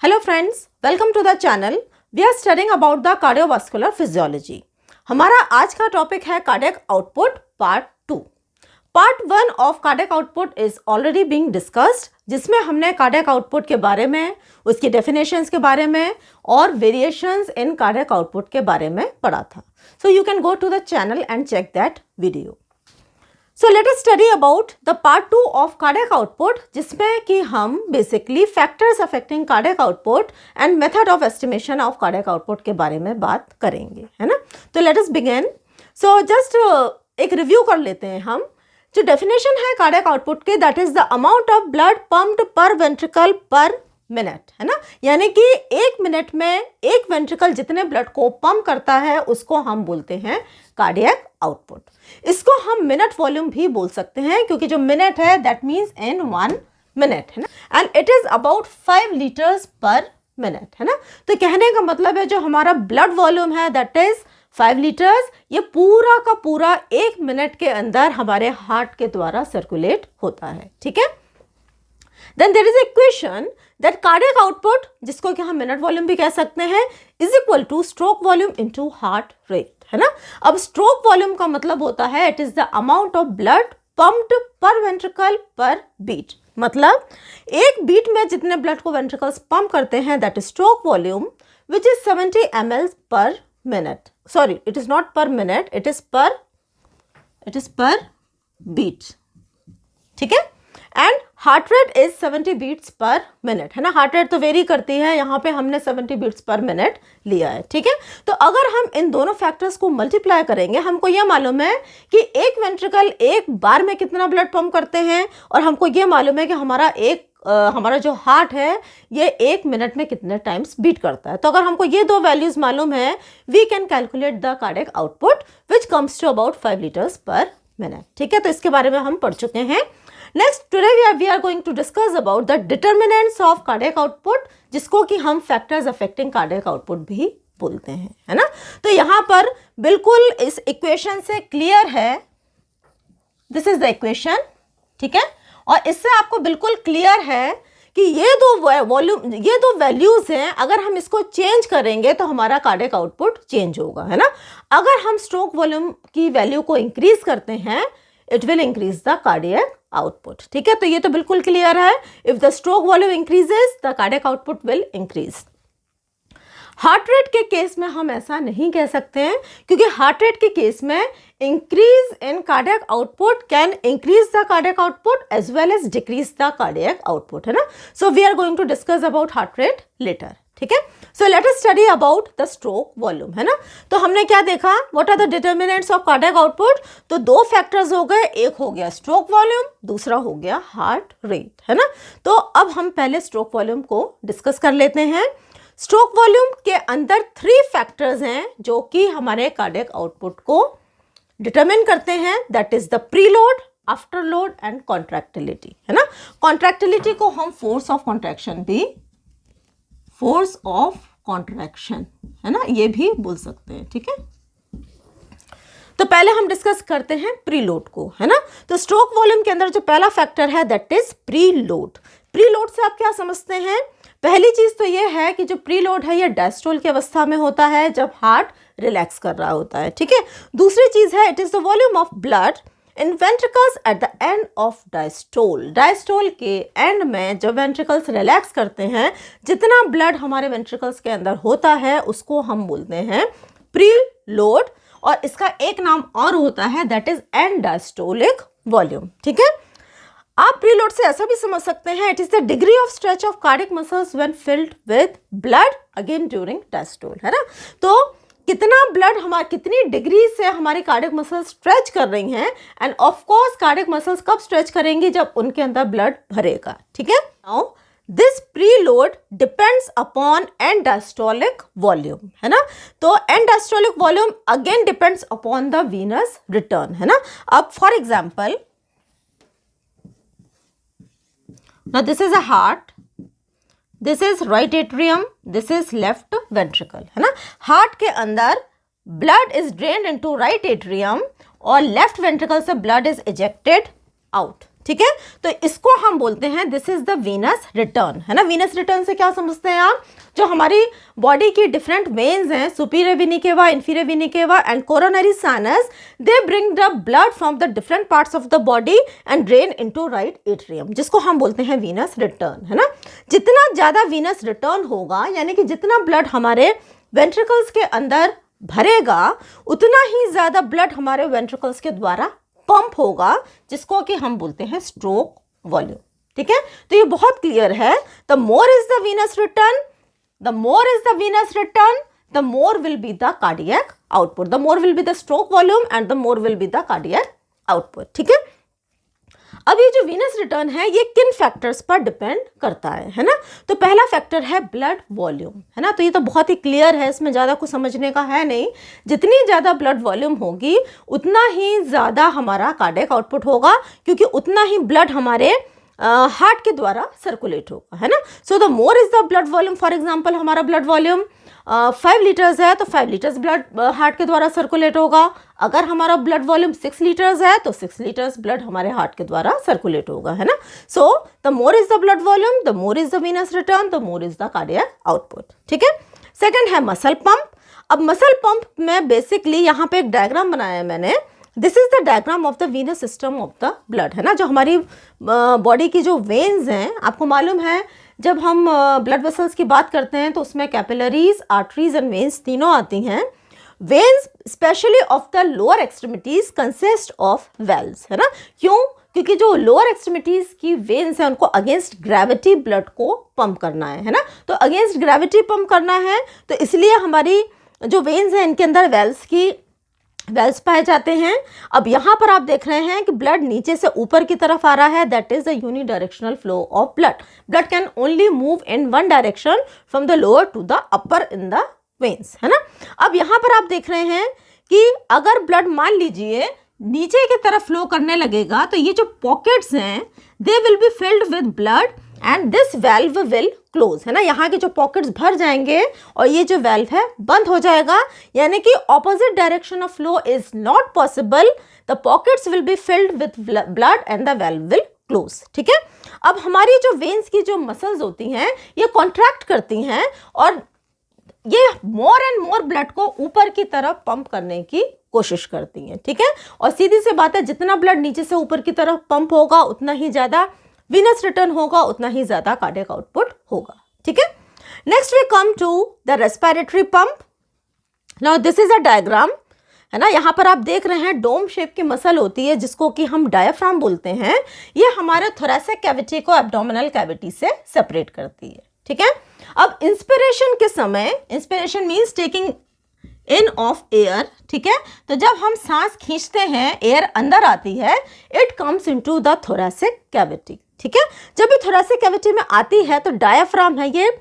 Hello friends, welcome to the channel. We are studying about the cardiovascular physiology. हमारा आज का topic है cardiac output part 2। Part 1 of cardiac output is already being discussed, जिसमें हमने cardiac output के बारे में, उसकी डेफिनेशंस के बारे में और वेरिएशंस इन कार्डियक आउटपुट के बारे में पढ़ा था। So you can go to the channel and check that video. So let us study about the part 2 of cardiac output, जिसमें कि हम basically factors affecting cardiac output and method of estimation of cardiac output के बारे में बात करेंगे, है ना। तो let us begin. So just एक रिव्यू कर लेते हैं हम। जो डेफिनेशन है कार्डियक आउटपुट के, that is the amount of blood pumped पर वेंट्रिकल पर मिनट, है ना। यानी कि एक मिनट में एक वेंट्रिकल जितने ब्लड को पंप करता है उसको हम बोलते हैं कार्डियक आउटपुट। इसको हम मिनट वॉल्यूम भी बोल सकते हैं, क्योंकि जो मिनट है दैट मीन्स इन 1 मिनट, है ना। And it is about 5 litres per minute, है ना। तो कहने का मतलब है जो हमारा ब्लड वॉल्यूम है दैट इज 5 लीटर्स, ये पूरा का पूरा एक मिनट के अंदर हमारे हार्ट के द्वारा सर्कुलेट होता है, ठीक है। Then there is equation that cardiac output, जिसको कि हम मिनट वॉल्यूम भी कह सकते हैं, is equal to stroke volume into heart rate, है ना। अब stroke volume का मतलब होता है it is the amount of blood pumped per ventricle per beat। मतलब एक बीट में जितने ब्लड को वेंट्रिकल्स पंप करते हैं that is stroke volume, which is 70 ml per minute. Sorry, it is not per minute, it is per beat, ठीक है। And heart rate is 70 beats per minute, है ना। हार्ट रेट तो very करती है, यहाँ पे हमने 70 बीट्स पर मिनट लिया है, ठीक है। तो अगर हम इन दोनों फैक्टर्स को मल्टीप्लाई करेंगे, हमको ये मालूम है कि एक वेंट्रिकल एक बार में कितना ब्लड पंप करते हैं, और हमको ये मालूम है कि हमारा जो हार्ट है ये एक मिनट में कितने टाइम्स बीट करता है। तो अगर हमको ये दो वैल्यूज मालूम है, we can calculate the cardiac output which comes to about 5 litres per minute, ठीक है। तो इसके बारे में हम पढ़ चुके हैं। Next today we are going to discuss about the determinants of cardiac output, जिसको कि हम factors affecting cardiac output भी बोलते हैं, है ना। तो यहाँ पर बिल्कुल इस इक्वेशन से क्लियर है, दिस इज द इक्वेशन, ठीक है। और इससे आपको बिल्कुल क्लियर है कि ये दो वैल्यूज हैं, अगर हम इसको चेंज करेंगे तो हमारा कार्डियक आउटपुट चेंज होगा, है ना। अगर हम स्ट्रोक वॉल्यूम की वैल्यू को इंक्रीज करते हैं, it will increase the cardiac output, ठीक है। तो ये तो बिल्कुल क्लियर है, if the stroke volume increases the cardiac output will increase. Heart rate के केस में हम ऐसा नहीं कह सकते हैं, क्योंकि हार्ट रेट के केस में increase in cardiac output can increase the cardiac output as well as decrease the cardiac output, है ना। So we are going to discuss about heart rate later, ठीक है। So let us study about the stroke volume, है ना। तो हमने क्या देखा, what are the determinants of cardiac output. तो दो फैक्टर्स हो गए, एक हो गया स्ट्रोक वॉल्यूम, दूसरा हो गया हार्ट रेट, है ना। तो अब हम पहले स्ट्रोक वॉल्यूम को डिस्कस कर लेते हैं। स्ट्रोक वॉल्यूम के अंदर 3 फैक्टर्स हैं जो कि हमारे कार्डियक आउटपुट को डिटरमिन करते हैं, that is the preload, after load and contractility, है ना। कॉन्ट्रैक्टिलिटी को हम फोर्स ऑफ कॉन्ट्रैक्शन, है ना, ये भी बोल सकते हैं, ठीक है। तो पहले हम डिस्कस करते हैं प्रीलोड को, है ना। तो स्ट्रोक वॉल्यूम के अंदर जो पहला फैक्टर है दैट इज प्रीलोड। प्रीलोड से आप क्या समझते हैं? पहली चीज तो ये है कि जो प्रीलोड है ये डायस्टोल की अवस्था में होता है, जब हार्ट रिलैक्स कर रहा होता है, ठीक है। दूसरी चीज है it is the volume of blood in ventricles at the end of diastole. Diastole के एंड में जब वेंट्रिकल्स रिलैक्स करते हैं, जितना ब्लड हमारे वेंट्रिकल्स के अंदर होता है उसको हम बोलते हैं प्रीलोड, और इसका एक नाम और होता है that is and diastolic volume, ठीक है। आप प्रीलोड से ऐसा भी समझ सकते हैं, it is the degree of stretch of cardiac muscles when filled with blood again during diastole, है ना। तो कितना ब्लड कितनी डिग्री से हमारी कार्डियक मसल्स स्ट्रेच कर रही हैं, end of course cardiac muscles कब स्ट्रेच करेंगी, जब उनके अंदर ब्लड भरेगा, ठीक है। Now this preload depends upon and diastolic volume, है ना। तो and diastolic volume again depends upon the venous return, है ना। अब for example, now this is a heart, this is right atrium, this is left ventricle, है ना। Heart के अंदर blood is drained into right atrium और left ventricle से blood is ejected out, ठीक है। तो इसको हम बोलते हैं this is the venous return, है ना। वीनस रिटर्न से क्या समझते हैं आप, जो हमारी बॉडी की डिफरेंट वेन्स हैं, सुपीरियर वीनी केवा, इंफीरियर वीनी केवा and coronary sinus, they bring the blood from the different parts of the body and drain into right atrium, जिसको हम बोलते हैं वीनस रिटर्न, है ना। जितना ज़्यादा वीनस रिटर्न होगा, यानी कि जितना ब्लड हमारे वेंट्रिकल्स के अंदर भरेगा, उतना ही ज़्यादा ब्लड हमारे वेंट्रिकल्स के द्वारा पंप होगा, जिसको कि हम बोलते हैं स्ट्रोक वॉल्यूम, ठीक है। तो ये बहुत क्लियर है। The more is the venous return, the more is the venous return, the more will be the cardiac output, the more will be the stroke volume and the more will be the cardiac output, ठीक है। अब ये जो venous return है, ये किन factors पर depend करता है ना। तो पहला फैक्टर है ब्लड वॉल्यूम, है ना। तो ये तो बहुत ही क्लियर है, इसमें ज़्यादा कुछ समझने का है नहीं। जितनी ज़्यादा ब्लड वॉल्यूम होगी, उतना ही ज़्यादा हमारा कार्डियक आउटपुट होगा, क्योंकि उतना ही ब्लड हमारे हार्ट के द्वारा सर्कुलेट होगा, है ना। So the more is the blood volume, for example हमारा ब्लड वॉल्यूम 5 लीटर्स है, तो 5 लीटर्स ब्लड हार्ट के द्वारा सर्कुलेट होगा। अगर हमारा ब्लड वॉल्यूम 6 लीटर्स है, तो 6 लीटर्स ब्लड हमारे हार्ट के द्वारा सर्कुलेट होगा, है ना। So the more is the blood volume, the more is the venous return, the more is the cardiac output, ठीक है। सेकेंड है मसल पंप। अब मसल पंप में बेसिकली यहाँ पे एक डायग्राम बनाया है मैंने। This is the diagram of the venous system of the blood, है ना। जो हमारी बॉडी की जो वेन्स हैं, आपको मालूम है जब हम ब्लड वेसल्स की बात करते हैं तो उसमें कैपिलरीज, आर्टरीज एंड वेन्स तीनों आती हैं। Veins specially of the lower extremities consist of valves, है ना। क्यों? क्योंकि जो लोअर एक्सट्रीमिटीज की वेन्स हैं, उनको अगेंस्ट ग्रेविटी ब्लड को पंप करना है ना। तो अगेंस्ट ग्रेविटी पंप करना है, तो इसलिए हमारी जो वेन्स हैं, इनके अंदर वेल्स पाए जाते हैं। अब यहाँ पर आप देख रहे हैं कि ब्लड नीचे से ऊपर की तरफ आ रहा है, that is the unidirectional flow of blood. Blood can only move in one direction from the lower to the upper in the veins, है ना। अब यहाँ पर आप देख रहे हैं कि अगर ब्लड मान लीजिए नीचे की तरफ फ्लो करने लगेगा, तो ये जो पॉकेट्स हैं, they will be filled with blood and this valve will close, है ना। यहाँ के जो पॉकेट्स भर जाएंगे और ये जो वेल्व है बंद हो जाएगा, यानी कि opposite direction of flow is not possible. The pockets will be filled with blood and the valve will close, ठीक है। अब हमारी जो वेन्स की जो मसल्स होती हैं, ये कॉन्ट्रैक्ट करती हैं और ये मोर एंड मोर ब्लड को ऊपर की तरफ पंप करने की कोशिश करती हैं, ठीक है। और सीधी सी बात है, जितना ब्लड नीचे से ऊपर की तरफ पंप होगा, उतना ही ज़्यादा वीनस रिटर्न होगा, उतना ही ज़्यादा कार्डियक आउटपुट होगा, ठीक है। Next we come to the respiratory pump. Now this is a diagram, है ना। यहाँ पर आप देख रहे हैं डोम शेप की मसल होती है, जिसको कि हम डायफ्राम बोलते हैं। ये हमारे थोरैसिक कैविटी को एब्डोमिनल कैविटी से सेपरेट करती है, ठीक है। अब इंस्पिरेशन के समय, inspiration means taking in of air, ठीक है। तो जब हम सांस खींचते हैं, एयर अंदर आती है, it comes into the thoracic cavity, ठीक है। जब ये थोरैसिक कैविटी में आती है, तो डायफ्राम है, ये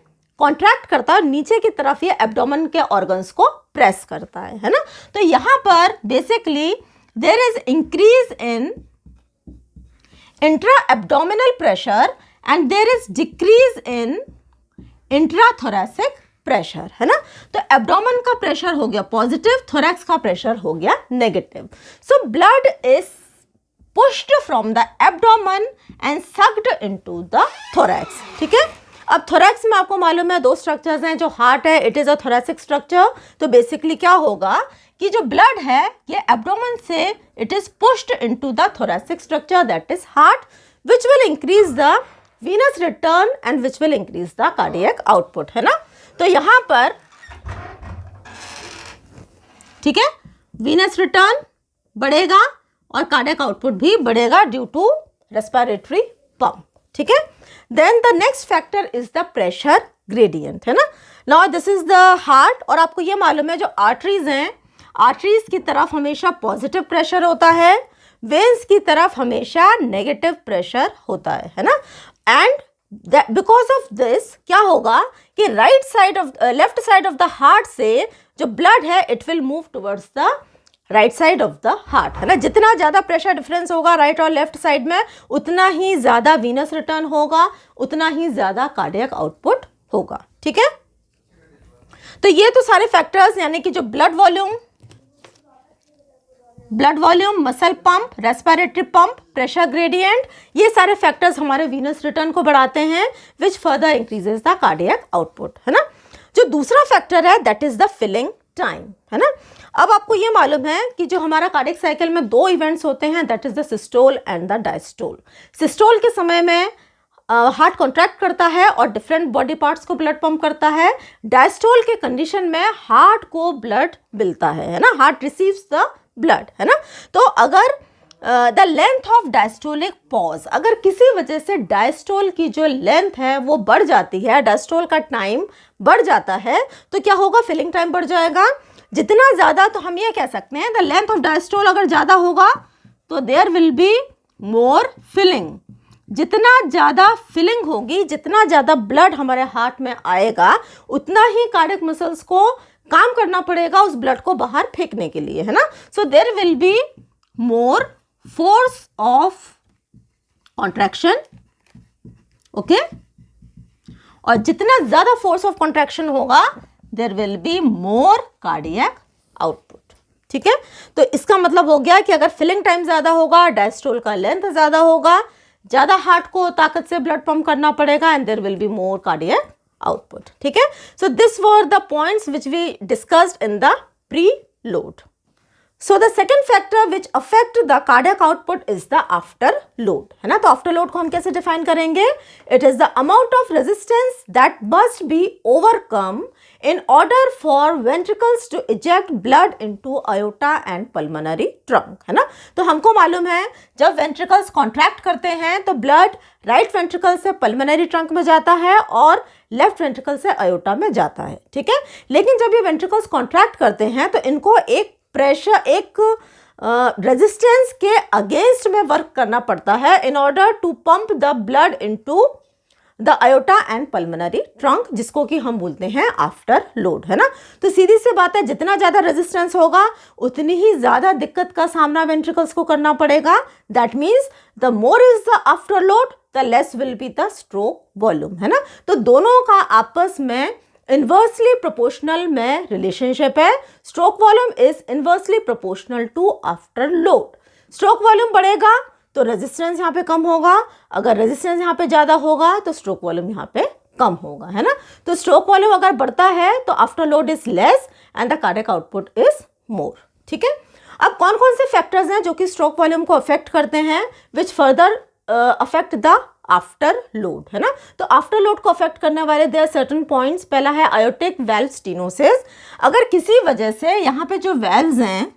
कॉन्ट्रैक्ट करता है, नीचे की तरफ ये एब्डोमेन के ऑर्गन्स को प्रेस करता है ना। तो यहाँ पर basically there is increase in intra abdominal pressure and there is decrease in intrathoracic pressure, है ना। तो एब्डोमेन का प्रेशर हो गया पॉजिटिव, थोरैक्स का प्रेशर हो गया negative. So blood is pushed from the abdomen and sucked into the thorax, ठीक है। अब थोरैक्स में आपको मालूम है दो स्ट्रक्चर्स हैं। जो हार्ट है, it is a thoracic structure. तो बेसिकली क्या होगा कि जो ब्लड है, ये एब्डोमेन से it is pushed into the thoracic structure, that is heart, which will increase the venous return and which will increase the cardiac output, है ना। तो यहां पर ठीक है, वीनस रिटर्न बढ़ेगा और कार्डियक आउटपुट भी बढ़ेगा ड्यू टू रेस्पिरेटरी पंप, ठीक है। Then the next factor is the pressure gradient, है ना। Now this is the heart, और आपको ये मालूम है जो आर्टरीज हैं, आर्टरीज की तरफ हमेशा पॉजिटिव प्रेशर होता है, वेन्स की तरफ हमेशा नेगेटिव प्रेशर होता है ना। एंड बिकॉज ऑफ दिस क्या होगा कि right side of left side of the heart से जो ब्लड है, it will move towards the right side of the heart, है ना। जितना ज़्यादा प्रेशर डिफरेंस होगा राइट और लेफ्ट साइड में, उतना ही ज़्यादा वीनस रिटर्न होगा, उतना ही ज़्यादा कार्डियक आउटपुट होगा, ठीक है। तो ये तो सारे फैक्टर्स, यानी कि जो blood volume, blood volume, muscle pump, respiratory pump, pressure gradient, ये सारे फैक्टर्स हमारे वीनस रिटर्न को बढ़ाते हैं, which further increases the cardiac output, है ना। जो दूसरा फैक्टर है that is the filling time, है ना। अब आपको ये मालूम है कि जो हमारा कार्डियक साइकिल में दो इवेंट्स होते हैं, that is the systole and the diastole. Systole के समय में हार्ट कॉन्ट्रैक्ट करता है और डिफरेंट बॉडी पार्ट्स को ब्लड पंप करता है। डायस्टोल के कंडीशन में हार्ट को ब्लड मिलता है ना, हार्ट रिसीव्स द ब्लड, है ना। तो अगर the length of diastolic pause, अगर किसी वजह से डायस्टोल की जो लेंथ है वो बढ़ जाती है, डायस्टोल का टाइम बढ़ जाता है, तो क्या होगा, फिलिंग टाइम बढ़ जाएगा। जितना ज़्यादा, तो हम ये कह सकते हैं द लेंथ ऑफ डायस्टोल अगर ज़्यादा होगा तो there will be more filling. जितना ज़्यादा फिलिंग होगी, जितना ज़्यादा ब्लड हमारे हार्ट में आएगा, उतना ही कार्डियक मसल्स को काम करना पड़ेगा उस ब्लड को बाहर फेंकने के लिए, है ना। So there will be more force of contraction, okay. और जितना ज़्यादा फोर्स ऑफ कॉन्ट्रैक्शन होगा, there will be more cardiac output, ठीक है। तो इसका मतलब हो गया कि अगर फिलिंग टाइम ज़्यादा होगा, डायस्टोल का लेंथ ज़्यादा होगा, ज़्यादा हार्ट को ताकत से ब्लड पंप करना पड़ेगा, and there will be more cardiac output, ठीक है। So this were the points which we discussed in the preload. So the second factor which affect the cardiac output is the afterload, है ना। तो afterload को हम कैसे define करेंगे? It is the amount of resistance that must be overcome in order for ventricles to eject blood into aorta and pulmonary trunk, है ना। तो हमको मालूम है जब ventricles contract करते हैं तो blood right ventricle से pulmonary trunk में जाता है और लेफ्ट वेंट्रिकल से अयोटा में जाता है, ठीक है। लेकिन जब ये वेंट्रिकल्स कॉन्ट्रैक्ट करते हैं तो इनको एक प्रेशर, एक रेजिस्टेंस के अगेंस्ट में वर्क करना पड़ता है in order to pump the blood into the aorta and pulmonary trunk, जिसको कि हम बोलते हैं आफ्टर लोड, है ना। तो सीधी सी बात है, जितना ज़्यादा रेजिस्टेंस होगा उतनी ही ज़्यादा दिक्कत का सामना वेंट्रिकल्स को करना पड़ेगा। That means the more is the after load the less will be the stroke volume, है ना। तो दोनों का आपस में इन्वर्सली प्रोपोर्शनल में रिलेशनशिप है। Stroke volume is inversely proportional to after load. Stroke volume बढ़ेगा तो रेजिस्टेंस यहाँ पे कम होगा, अगर रेजिस्टेंस यहाँ पे ज़्यादा होगा तो स्ट्रोक वॉल्यूम यहाँ पे कम होगा, है ना। तो स्ट्रोक वॉल्यूम अगर बढ़ता है तो after load is less and the cardiac output is more, ठीक है। अब कौन कौन से फैक्टर्स हैं जो कि स्ट्रोक वॉल्यूम को अफेक्ट करते हैं, which further affect the after load, है ना। तो आफ्टर लोड को अफेक्ट करने वाले देयर सर्टेन पॉइंट्स। पहला है आयोटिक वेल्व स्टेनोसिस। अगर किसी वजह से यहाँ पे जो वेल्व्स हैं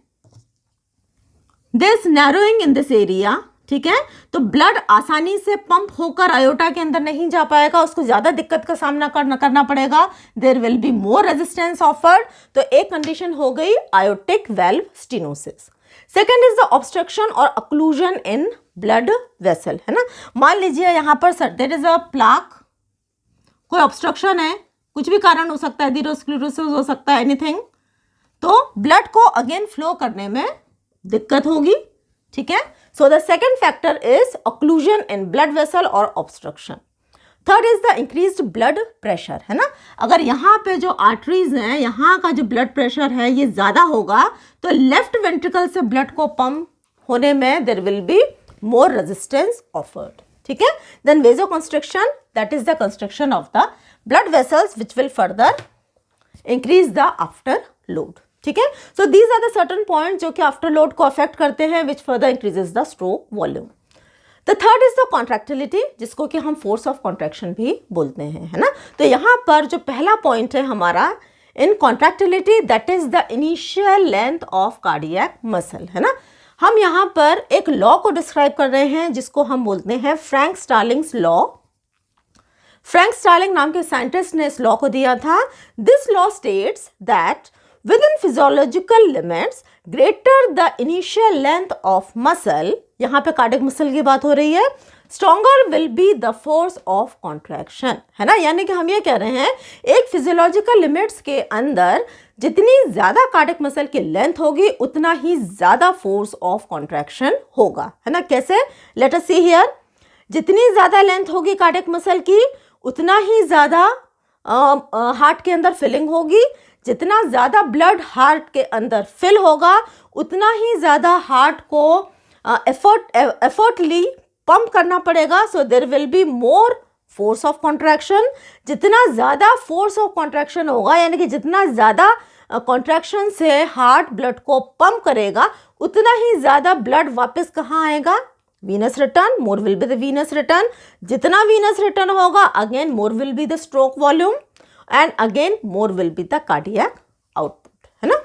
this narrowing in this area, ठीक है, तो ब्लड आसानी से पंप होकर अयोटा के अंदर नहीं जा पाएगा, उसको ज्यादा दिक्कत का सामना करना पड़ेगा। There will be more resistance offered. तो एक कंडीशन हो गई aortic valve stenosis. Second is the obstruction और अक्लूजन इन ब्लड वेसल, है ना। मान लीजिए यहाँ पर देयर इज अ प्लाक, कोई ऑब्स्ट्रक्शन है, कुछ भी कारण हो सकता है, एथेरोस्क्लेरोसिस हो सकता है, एनीथिंग, तो ब्लड को अगेन फ्लो करने में दिक्कत होगी, ठीक है। So the second factor is occlusion in blood vessel और obstruction. Third is the increased blood pressure, है ना। अगर यहाँ पे जो आर्टरीज हैं, यहाँ का जो ब्लड प्रेशर है ये ज़्यादा होगा तो लेफ्ट वेंट्रिकल से ब्लड को पंप होने में there will be more resistance offered, ठीक है। Then vasoconstriction, that is the construction of the blood vessels which will further increase the after load, ठीक है। So these are the certain point जो कि after load को affect करते हैं which further increases the stroke volume. The third is the contractility, जिसको कि हम फोर्स ऑफ कॉन्ट्रैक्शन भी बोलते हैं, है ना। तो यहाँ पर जो पहला पॉइंट है हमारा in contractility, that is the initial length of cardiac muscle, है ना। हम यहाँ पर एक लॉ को डिस्क्राइब कर रहे हैं जिसको हम बोलते हैं फ्रैंक स्टार्लिंग्स लॉ। फ्रैंक स्टार्लिंग नाम के साइंटिस्ट ने इस लॉ को दिया था। This law states that within physiological limits greater the initial length of muscle, यहाँ पे कार्डियक मसल की बात हो रही है, stronger will be the force of contraction, है ना। यानी कि हम ये कह रहे हैं एक फिजियोलॉजिकल लिमिट्स के अंदर जितनी ज़्यादा कार्डियक मसल की लेंथ होगी उतना ही ज़्यादा फोर्स ऑफ कॉन्ट्रैक्शन होगा, है ना। कैसे? Let us see here. जितनी ज़्यादा लेंथ होगी कार्डियक मसल की उतना ही ज़्यादा हार्ट के अंदर फिलिंग होगी, जितना ज़्यादा ब्लड हार्ट के अंदर फिल होगा उतना ही ज़्यादा हार्ट को एफर्टली पंप करना पड़ेगा. So there will be more force of contraction. जितना ज़्यादा फोर्स ऑफ कॉन्ट्रैक्शन होगा, यानी कि जितना ज़्यादा कॉन्ट्रैक्शन से हार्ट ब्लड को पंप करेगा उतना ही ज़्यादा ब्लड वापस कहाँ आएगा, venous return. More will be the venous return. जितना वीनस रिटर्न होगा again more will be the stroke volume and again more will be the cardiac output, है ना.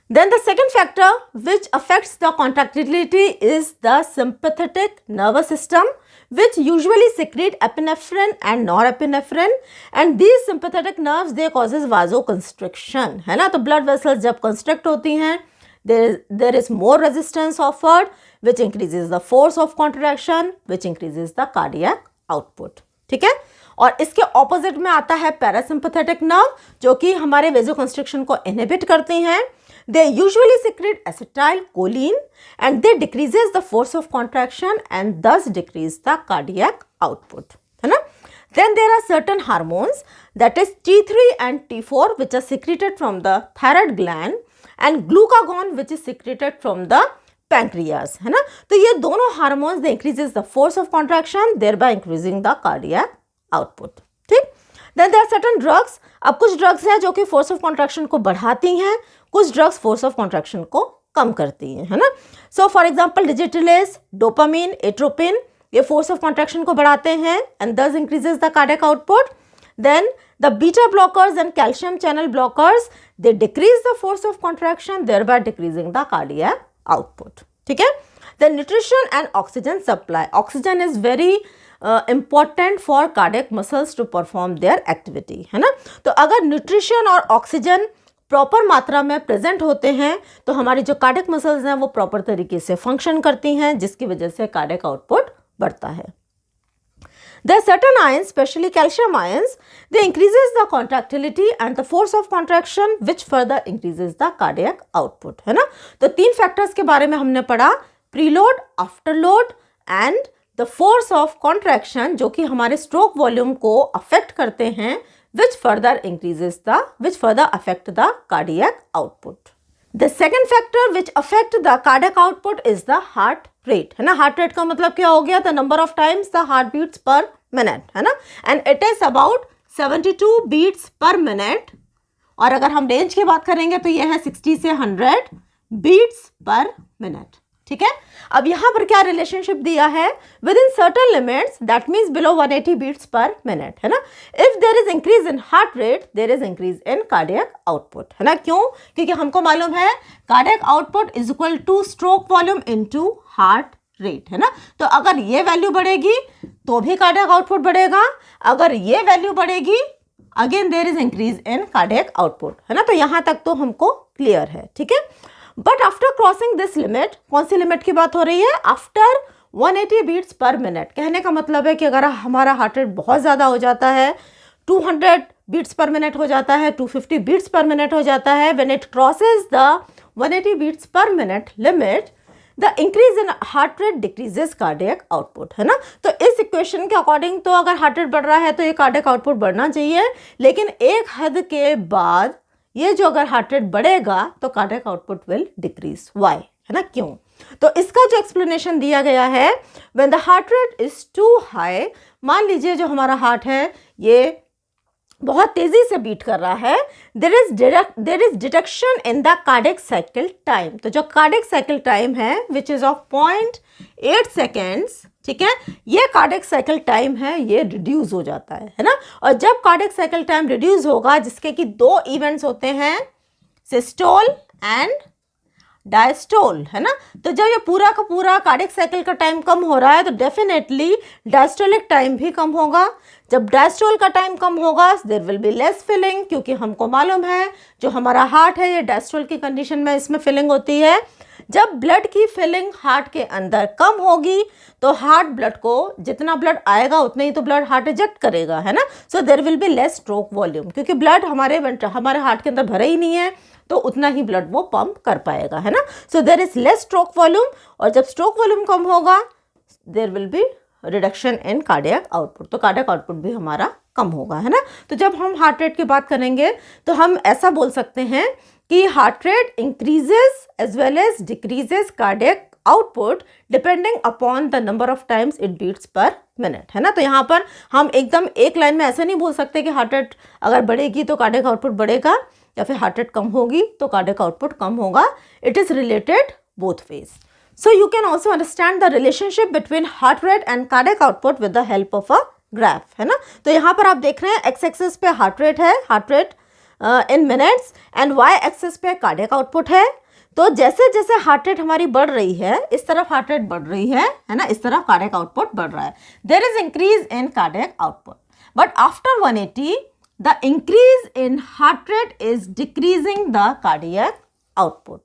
Then the second factor which affects the contractility is the sympathetic nervous system, which usually secrete epinephrine and norepinephrine, and these sympathetic nerves they causes vasoconstriction, है ना. तो blood vessels जब constrict होती हैं there is more resistance offered, which increases the force of contraction, which increases the cardiac output. ठीक है. और इसके ऑपोजिट में आता है पैरासिम्पैथेटिक नर्व, जो कि हमारे वेजोकंस्ट्रिक्शन को इनहिबिट करती हैं. They usually secrete acetylcholine and they decreases the force of contraction and thus decrease the cardiac output, है ना. Then there are certain hormones, that is T3 and T4, which are secreted from the thyroid gland, and glucagon which is secreted from the pancreas, है ना. तो ये दोनों hormones they increases the force of contraction, thereby increasing the cardiac output. ठीक. Then there are certain drugs. अब कुछ drugs हैं जो कि फोर्स ऑफ कॉन्ट्रैक्शन को बढ़ाती हैं, कुछ ड्रग्स फोर्स ऑफ कॉन्ट्रैक्शन को कम करती हैं, है ना. So for example digitalis, dopamine, atropine, ये फोर्स ऑफ कॉन्ट्रैक्शन को बढ़ाते हैं and this increases the cardiac output. Then the beta blockers and calcium channel blockers they decrease the force of contraction, thereby decreasing the cardiac output. ठीक है. देन nutrition and oxygen supply. Oxygen is very important for cardiac muscles to perform their activity, है ना. तो अगर nutrition और oxygen proper मात्रा में प्रेजेंट होते हैं तो हमारी जो कार्डियक मसल्स हैं वो प्रॉपर तरीके से फंक्शन करती हैं, जिसकी वजह से कार्डियक आउटपुट बढ़ता है. There are certain ions, especially calcium ions, they increases the contractility and the force of contraction, which further increases the cardiac output, है ना. तो 3 फैक्टर्स के बारे में हमने पढ़ा, preload, afterload and the force of contraction, जो कि हमारे स्ट्रोक वॉल्यूम को अफेक्ट करते हैं, which further affect the cardiac output. The second factor which affect the cardiac output is the heart rate, है ना. heart rate का मतलब क्या हो गया, the number of times the heart beats per minute, है ना. and it is about 72 beats per minute. और अगर हम रेंज की बात करेंगे तो यह है 60 से 100 beats per minute. ठीक है. अब यहाँ पर क्या रिलेशनशिप दिया है, within certain limits, that means below 180 beats per minute, है ना. If there is increase in heart rate there is increase in cardiac output, है ना. क्यों, क्योंकि हमको मालूम है cardiac output is equal to stroke volume into heart rate, है ना. तो अगर ये वैल्यू बढ़ेगी तो भी कार्डियक आउटपुट बढ़ेगा, अगर ये वैल्यू बढ़ेगी again there is increase in cardiac output, है ना. तो यहाँ तक तो हमको क्लियर है. ठीक है. But after crossing this limit, कौन सी लिमिट की बात हो रही है, आफ्टर 180 बीट्स पर मिनट. कहने का मतलब है कि अगर हमारा हार्ट रेट बहुत ज़्यादा हो जाता है, 200 बीट्स पर मिनट हो जाता है, 250 बीट्स पर मिनट हो जाता है, when it crosses the 180 beats per minute limit, the increase in heart rate decreases cardiac output, है ना. तो इस इक्वेशन के अकॉर्डिंग तो अगर हार्ट रेट बढ़ रहा है तो ये कार्डियक आउटपुट बढ़ना चाहिए, लेकिन एक हद के बाद ये जो अगर हार्ट रेट बढ़ेगा तो cardiac output will decrease. Why, है ना, क्यों. तो इसका जो एक्सप्लेनेशन दिया गया है, when the heart rate is too high, मान लीजिए जो हमारा हार्ट है ये बहुत तेजी से बीट कर रहा है, there is deduction in the cardiac cycle time. तो जो कार्डियक साइकिल टाइम है विच इज ऑफ 0.8 सेकेंड्स, ठीक है, ये कार्डियक साइकिल टाइम है, ये रिड्यूस हो जाता है ना. और जब कार्डियक साइकिल टाइम रिड्यूस होगा, जिसके कि 2 इवेंट्स होते हैं, सिस्टोल एंड डायस्टोल, है ना. तो जब ये पूरा का पूरा कार्डियक साइकिल का टाइम कम हो रहा है तो डेफिनेटली डायस्टोलिक टाइम भी कम होगा. जब डायस्टोल का टाइम कम होगा there will be less filling, क्योंकि हमको मालूम है जो हमारा हार्ट है ये डायस्टोल की कंडीशन में इसमें फिलिंग होती है. जब ब्लड की फिलिंग हार्ट के अंदर कम होगी तो हार्ट ब्लड को जितना ब्लड आएगा उतना ही तो ब्लड हार्ट रिजेक्ट करेगा, है ना. So there will be less stroke volume, क्योंकि ब्लड हमारे हार्ट के अंदर भरा ही नहीं है तो उतना ही ब्लड वो पंप कर पाएगा, है ना. So there is less stroke volume, और जब स्ट्रोक वॉल्यूम कम होगा there will be reduction in cardiac output, तो कार्डियक आउटपुट भी हमारा कम होगा, है ना। तो जब हम हार्ट रेट की बात करेंगे तो हम ऐसा बोल सकते हैं कि heart rate increases as well as decreases cardiac output depending upon the number of times it beats per minute, है ना। तो यहाँ पर हम एकदम एक लाइन में ऐसा नहीं बोल सकते कि हार्ट रेट अगर बढ़ेगी तो कार्डियक आउटपुट बढ़ेगा, या फिर हार्ट रेट कम होगी तो कार्डियक आउटपुट कम होगा. It is related both ways. So you can also understand the relationship between heart rate and cardiac output with the help of a graph, है ना. तो यहाँ पर आप देख रहे हैं x एक्सिस पे हार्ट रेट है, heart rate in minutes, and y axis पे कार्डियक आउटपुट है. तो जैसे जैसे हार्ट रेट हमारी बढ़ रही है, इस तरफ हार्ट रेट बढ़ रही है ना, इस तरफ कार्डियक आउटपुट बढ़ रहा है. There is increase in cardiac output, but after 180 the increase in heart rate is decreasing the cardiac output.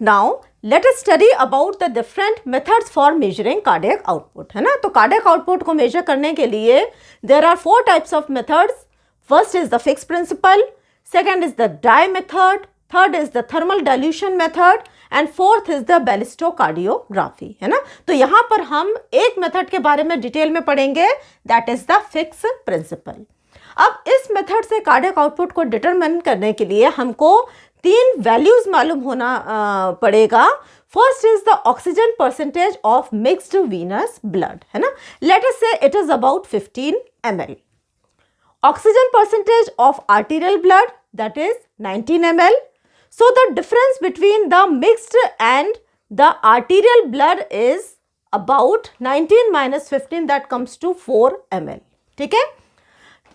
Now let us study about the different methods for measuring cardiac output, है ना. तो cardiac output को measure करने के लिए there are 4 types of methods. First is the fixed principle, second is the dye method, third is the thermal dilution method and fourth is the ballistocardiography, है ना. तो यहाँ पर हम एक मेथड के बारे में डिटेल में पढ़ेंगे, that is the fixed principle. अब इस मेथड से कार्डियक आउटपुट को डिटरमाइन करने के लिए हमको 3 वैल्यूज मालूम होना पड़ेगा. First is the oxygen percentage of mixed venous blood, है ना. Let us say it is about 15 ml. Oxygen percentage of arterial blood, that is 19 ml. So the difference between the mixed and the arterial blood is about 19 - 15, that comes to 4 ml. ठीक है.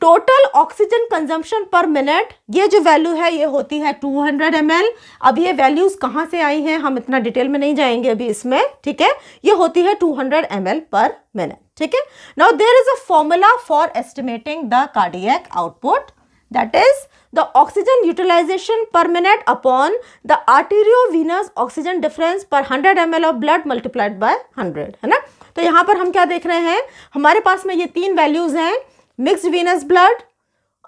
Total oxygen consumption per minute, ये जो value है ये होती है 200 ml. अब ये वैल्यूज कहाँ से आई हैं हम इतना डिटेल में नहीं जाएंगे अभी इसमें, ठीक है. ये होती है 200 ml पर मिनट, ठीक है. Now there is a formula for estimating the cardiac output, that is the oxygen utilisation per minute upon the arteriovenous oxygen difference per 100 ml of blood multiplied by 100, है ना. तो यहाँ पर हम क्या देख रहे हैं, हमारे पास में ये 3 वैल्यूज हैं, mixed venous blood,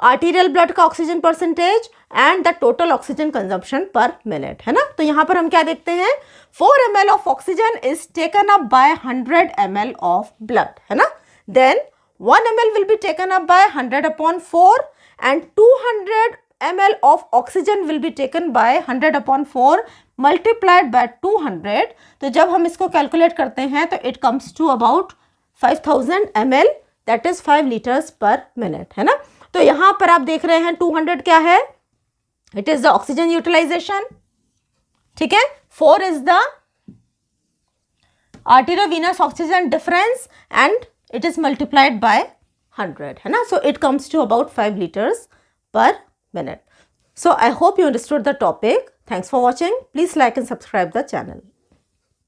arterial blood का oxygen percentage and the total oxygen consumption per minute, है ना. तो यहाँ पर हम क्या देखते हैं, 4 ml of oxygen is taken up by 100 ml of blood, है ना. Then 1 ml will be taken up by 100/4 and 200 ml of oxygen will be taken by 100/4 multiplied by 200. तो जब हम इसको कैलकुलेट करते हैं तो it comes to about 5000 ml, that is 5 litres per minute, है ना. तो यहां पर आप देख रहे हैं 200 क्या है, it is the oxygen utilisation, ठीक है. 4 is the arteriovenous oxygen difference and it is multiplied by 100, है ना. So it comes to about 5 litres per minute. So I hope you understood the topic. Thanks for watching. Please like and subscribe the channel.